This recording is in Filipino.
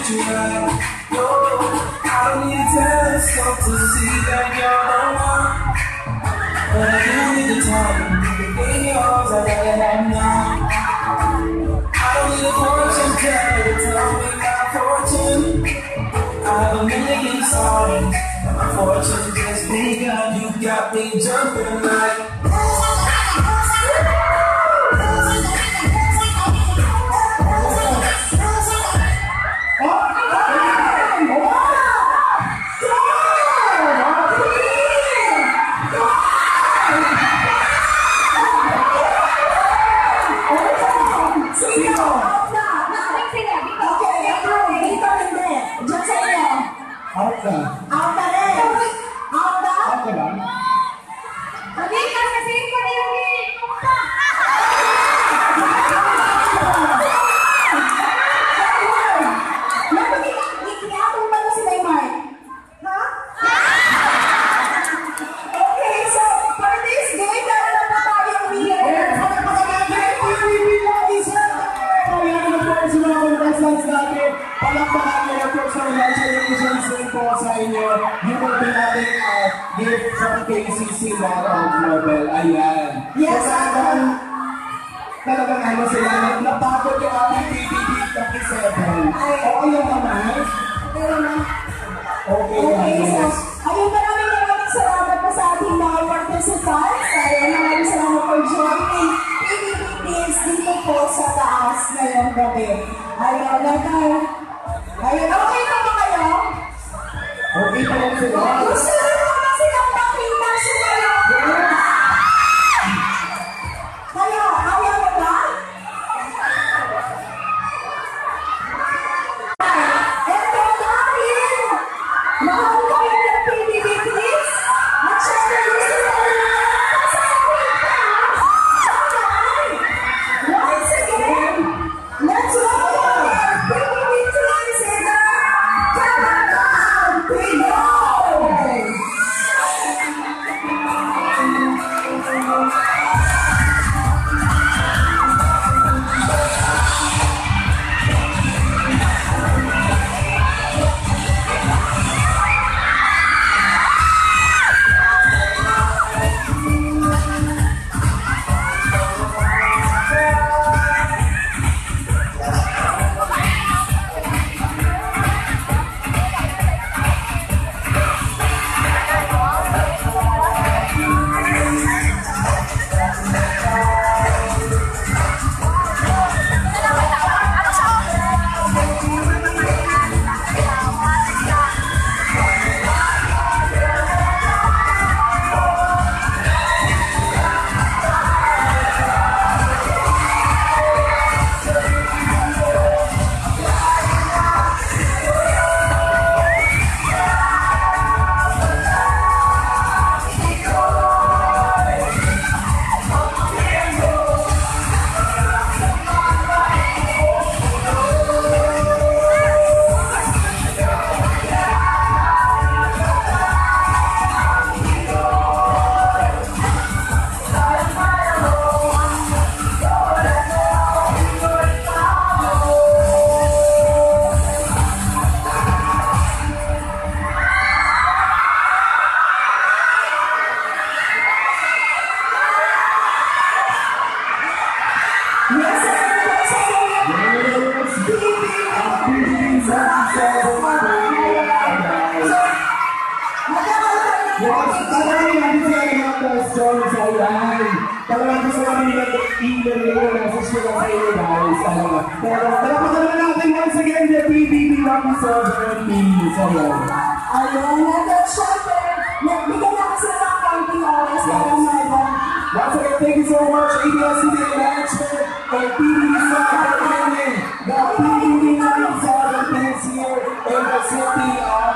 treat you right. No, I don't need a telescope to see that you're the one. But I do need the time, everything yours, I gotta have now. I don't need a fortune teller to tell me my fortune. I have a million songs, but my fortune just begun. You got me jumping like. Out na rin. Out na? Out na ba? Hindi, kasi ko na yung Ikinatong ba na si Neymar? Ha? Okay, so for this game, meron na pa tayong winner. Palakpakan nyo po sa congratulations rin po sa inyo. Yung po natin gift from KCC Laro of Nobel. Ayan. Yes, talagang ano sila, napagod yung ating PBB 37. Okay lang naman? Okay, so, ayun, maraming salamat po sa ating mga participants. Ayun, maraming salamat for joining PBB Teams dito po sa taas ngayong gabi. Ayun, ayun, okay na ba kayo? Okay pa lang sila. Gusto rin mo na silang makita sumayo. Kayo, ayaw mo ba? Eto dahil mahal kayo ng PBB Teams at syempre gusto rin sa once again, let's welcome PBB Teams in the Talagang Pinoy! Talagang gusto kami nag-interview na sa sila sa inyo guys. Talapakan naman natin once again the PBB Lucky Soldier Team. Ayun, syempre, nagbigay na kasi ng counting oras para maibang. Once again, thank you so much ABS-CBN Management and PBB Soccer Training. The PBB Lucky Soldier Teams here in the city of